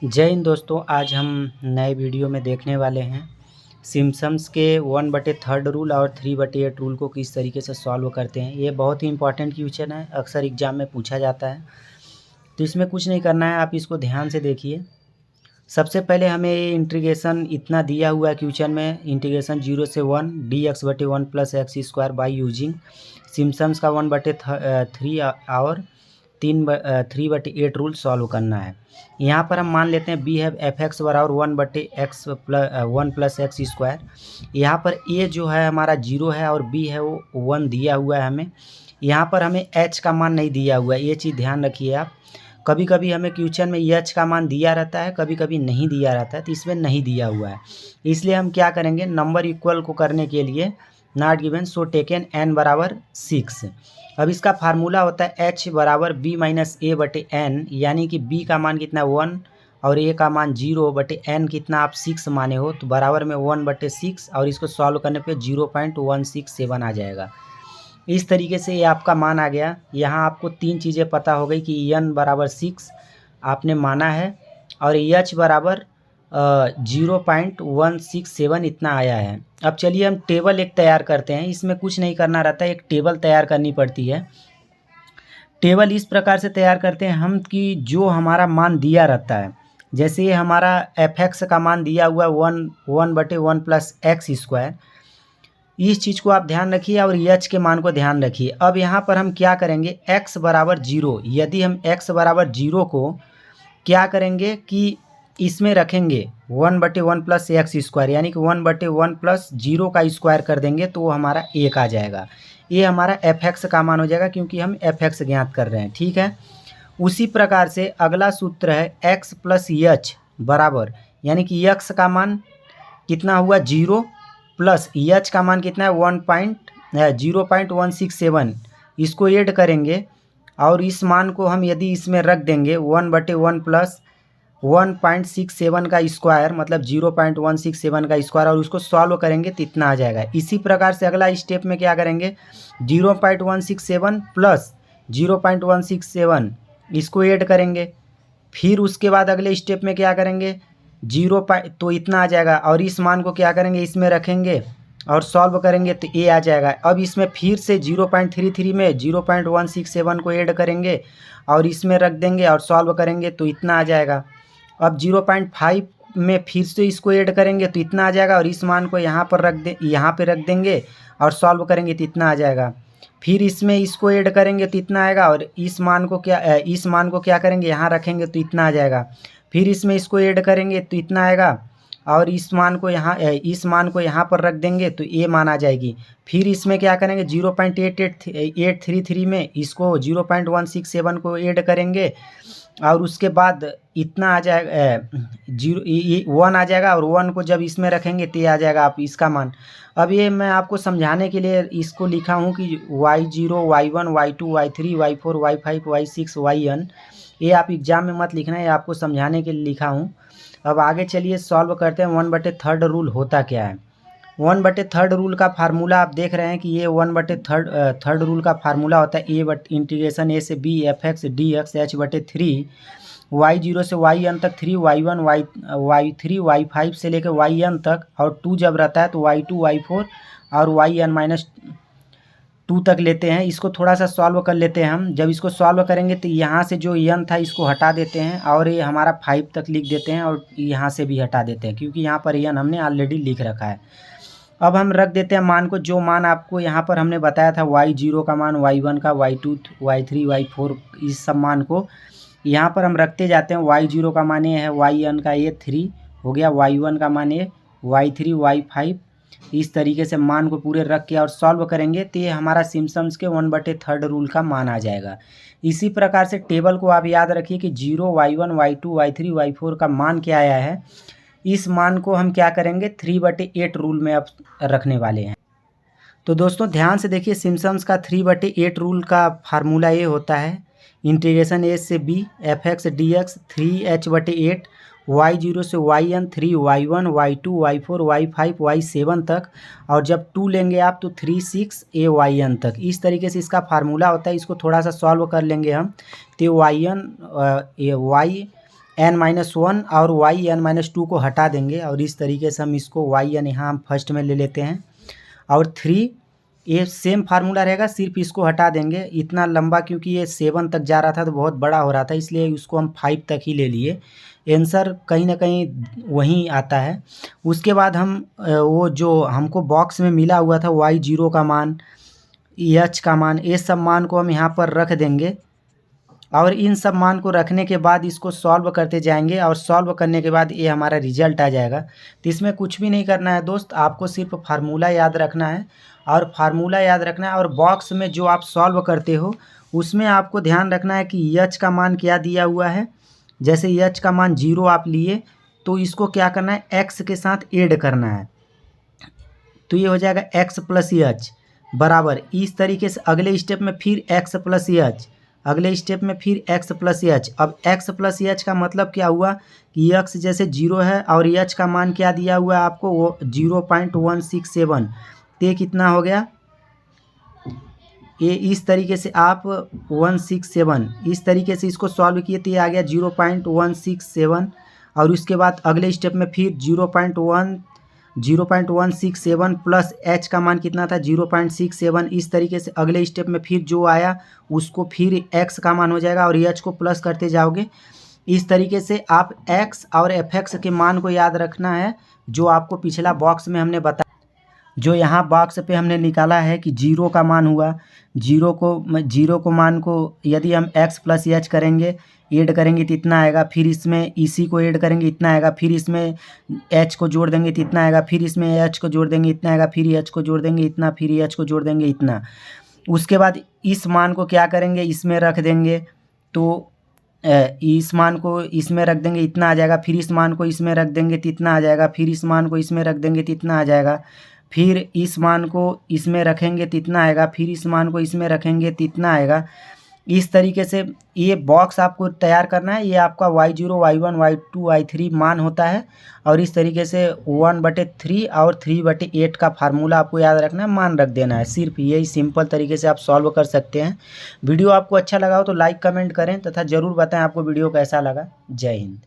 जय हिंद दोस्तों। आज हम नए वीडियो में देखने वाले हैं सिम्पसन्स के 1/3 रूल और 3/8 रूल को किस तरीके से सॉल्व करते हैं। ये बहुत ही इंपॉर्टेंट क्वेश्चन है, अक्सर एग्जाम में पूछा जाता है। तो इसमें कुछ नहीं करना है, आप इसको ध्यान से देखिए। सबसे पहले हमें ये इंटीग्रेशन इतना दिया हुआ है क्वेश्चन में, इंटीग्रेशन 0 से 1 dx/1 + x² by using Simpson's का 1/3 और 3/8 रूल सॉल्व करना है। यहाँ पर हम मान लेते हैं बी है f(x) बराबर 1 + x²। यहाँ पर ए जो है हमारा 0 है और बी है वो 1 दिया हुआ है हमें। यहाँ पर हमें h का मान नहीं दिया हुआ है, ये चीज़ ध्यान रखिए आप। कभी कभी हमें क्वेश्चन में h का मान दिया रहता है, कभी कभी नहीं दिया रहता है, तो इसमें नहीं दिया हुआ है। इसलिए हम क्या करेंगे, नंबर इक्वल को करने के लिए not given so taken n बराबर 6। अब इसका फार्मूला होता है h बराबर b माइनस ए बटे n, यानी कि b का मान कितना 1 और a का मान 0 बटे n कितना आप 6 माने हो, तो बराबर में 1/6 और इसको सॉल्व करने पे 0.167 आ जाएगा। इस तरीके से ये आपका मान आ गया। यहाँ आपको तीन चीज़ें पता हो गई कि n बराबर 6 आपने माना है और h बराबर 0.167 इतना आया है। अब चलिए हम टेबल एक तैयार करते हैं। इसमें कुछ नहीं करना रहता है, एक टेबल तैयार करनी पड़ती है। टेबल इस प्रकार से तैयार करते हैं हम कि जो हमारा मान दिया रहता है, जैसे ये हमारा f(x) का मान दिया हुआ है 1/1 + x²। इस चीज़ को आप ध्यान रखिए और h के मान को ध्यान रखिए। अब यहाँ पर हम क्या करेंगे, x बराबर 0, यदि हम x बराबर 0 को क्या करेंगे कि इसमें रखेंगे 1/1 + x², यानी कि 1/1 + 0 का स्क्वायर कर देंगे तो वो हमारा 1 आ जाएगा। ये हमारा f(x) का मान हो जाएगा, क्योंकि हम f(x) ज्ञात कर रहे हैं। ठीक है, उसी प्रकार से अगला सूत्र है x + h बराबर, यानी कि x का मान कितना हुआ 0 प्लस h का मान कितना है 0.167, इसको ऐड करेंगे और इस मान को हम यदि इसमें रख देंगे 1/1 + 1.67 का स्क्वायर, मतलब 0.167 का स्क्वायर, और उसको सॉल्व करेंगे तो इतना आ जाएगा। इसी प्रकार से अगला स्टेप में क्या करेंगे, 0.167 प्लस 0.167 इसको ऐड करेंगे। फिर उसके बाद अगले स्टेप में क्या करेंगे, तो इतना आ जाएगा, और इस मान को क्या करेंगे इसमें रखेंगे और सॉल्व करेंगे तो ए आ जाएगा। अब इसमें फिर से 0.33 में 0.167 को ऐड करेंगे और इसमें रख देंगे और सॉल्व करेंगे तो इतना आ जाएगा। अब 0.5 में फिर से इसको ऐड करेंगे तो इतना आ जाएगा, और इस मान को यहाँ पर रख देंगे और सॉल्व करेंगे तो इतना आ जाएगा। फिर इसमें इसको ऐड करेंगे तो इतना आएगा, और इस मान को क्या करेंगे यहाँ रखेंगे तो इतना आ जाएगा। फिर इसमें इसको ऐड करेंगे तो इतना आएगा, और इस मान को यहाँ पर रख देंगे तो ये मान आ जाएगी। फिर इसमें क्या करेंगे 0.833 में इसको 0.167 को ऐड करेंगे और उसके बाद इतना आ जाएगा 1 आ जाएगा, और 1 को जब इसमें रखेंगे तो ये आ जाएगा आप इसका मान। अब ये मैं आपको समझाने के लिए इसको लिखा हूँ कि y0 y1 y2 y3 y4 y5 y6 yn, ये आप एग्जाम में मत लिखना है, ये आपको समझाने के लिए लिखा हूँ। अब आगे चलिए सॉल्व करते हैं। 1/3 रूल होता क्या है। 1/3 रूल का फार्मूला आप देख रहे हैं कि ये 1/3 रूल का फार्मूला होता है इंटीग्रेशन a से b f(x) dx h/3 y0 से yn तक 3 y1 y3 y5 से लेकर yn तक, और 2 जब रहता है तो y2 y4 और yn-2 तक लेते हैं। इसको थोड़ा सा सॉल्व कर लेते हैं हम। जब इसको सॉल्व करेंगे तो यहाँ से जो n था इसको हटा देते हैं और ये हमारा 5 तक लिख देते हैं, और यहाँ से भी हटा देते हैं क्योंकि यहाँ पर n हमने ऑलरेडी लिख रखा है। अब हम रख देते हैं मान को, जो मान आपको यहाँ पर हमने बताया था y0 का मान, y1 का, y2 y3 y4, इस सब मान को यहाँ पर हम रखते जाते हैं। y0 का मान ये है, yn का ये 3 हो गया, y1 का मान ये, y3 y5, इस तरीके से मान को पूरे रख के और सॉल्व करेंगे तो ये हमारा सिम्पसन्स के 1/3 रूल का मान आ जाएगा। इसी प्रकार से टेबल को आप याद रखिए कि 0 y1 y2 y3 y4 का मान क्या आया है, इस मान को हम क्या करेंगे 3/8 रूल में अब रखने वाले हैं। तो दोस्तों ध्यान से देखिए, सिम्पसन्स का 3/8 रूल का फार्मूला ये होता है इंटीग्रेशन a से b f(x) dx 3h/8 y0 से yn 3 y1 y2 y4 y5 y7 तक, और जब 2 लेंगे आप तो 3 6 yn तक। इस तरीके से इसका फार्मूला होता है। इसको थोड़ा सा सॉल्व कर लेंगे हम तो y n-1 और yn-2 को हटा देंगे और इस तरीके से हम इसको yn यहाँ हम फर्स्ट में ले लेते हैं और 3 ये सेम फार्मूला रहेगा, सिर्फ इसको हटा देंगे। इतना लंबा क्योंकि ये 7 तक जा रहा था तो बहुत बड़ा हो रहा था, इसलिए उसको हम 5 तक ही ले लिए। आंसर कहीं ना कहीं वहीं आता है। उसके बाद हम वो जो हमको बॉक्स में मिला हुआ था y0 का मान, h का मान, ये सब मान को हम यहाँ पर रख देंगे और इन सब मान को रखने के बाद इसको सॉल्व करते जाएंगे और सॉल्व करने के बाद ये हमारा रिजल्ट आ जाएगा। तो इसमें कुछ भी नहीं करना है दोस्त, आपको सिर्फ फार्मूला याद रखना है और फार्मूला याद रखना है और बॉक्स में जो आप सॉल्व करते हो उसमें आपको ध्यान रखना है कि h का मान क्या दिया हुआ है। जैसे h का मान 0 आप लिए तो इसको क्या करना है, x के साथ ऐड करना है, तो ये हो जाएगा x प्लस h बराबर। इस तरीके से अगले स्टेप में फिर x प्लस h, अगले स्टेप में फिर x प्लस h। अब x प्लस h का मतलब क्या हुआ कि x जैसे 0 है और h का मान क्या दिया हुआ है आपको, वो 0.167, तो कितना हो गया ये। इस तरीके से आप 167 इस तरीके से इसको सॉल्व किए तो ये आ गया 0.167 और उसके बाद अगले स्टेप में फिर 0.167 प्लस h का मान कितना था 0.67। इस तरीके से अगले स्टेप में फिर जो आया उसको फिर x का मान हो जाएगा और h को प्लस करते जाओगे। इस तरीके से आप x और fx के मान को याद रखना है, जो आपको पिछला बॉक्स में हमने बताया, जो यहाँ बॉक्स पे हमने निकाला है कि 0 का मान हुआ। 0 को मान को यदि हम x प्लस h करेंगे, ऐड करेंगे तो इतना आएगा, फिर इसमें इसी को ऐड करेंगे इतना आएगा, फिर इसमें h को जोड़ देंगे तो इतना आएगा, फिर इसमें h को जोड़ देंगे इतना आएगा, फिर h को जोड़ देंगे इतना, फिर h को जोड़ देंगे इतना। उसके बाद इस मान को क्या करेंगे, इसमें रख देंगे, तो इस मान को इसमें रख देंगे इतना आ जाएगा, फिर इस मान को इसमें रख देंगे तो इतना आ जाएगा, फिर इस मान को इसमें रख देंगे तो इतना आ जाएगा, फिर इस मान को इसमें रखेंगे तो इतना आएगा, फिर इस मान को इसमें रखेंगे तो इतना आएगा। इस तरीके से ये बॉक्स आपको तैयार करना है। ये आपका y0, y1, y2, y3 मान होता है और इस तरीके से 1/3 और 3/8 का फार्मूला आपको याद रखना है, मान रख देना है। सिर्फ यही सिंपल तरीके से आप सॉल्व कर सकते हैं। वीडियो आपको अच्छा लगा हो तो लाइक कमेंट करें तथा ज़रूर बताएं आपको वीडियो कैसा लगा। जय हिंद।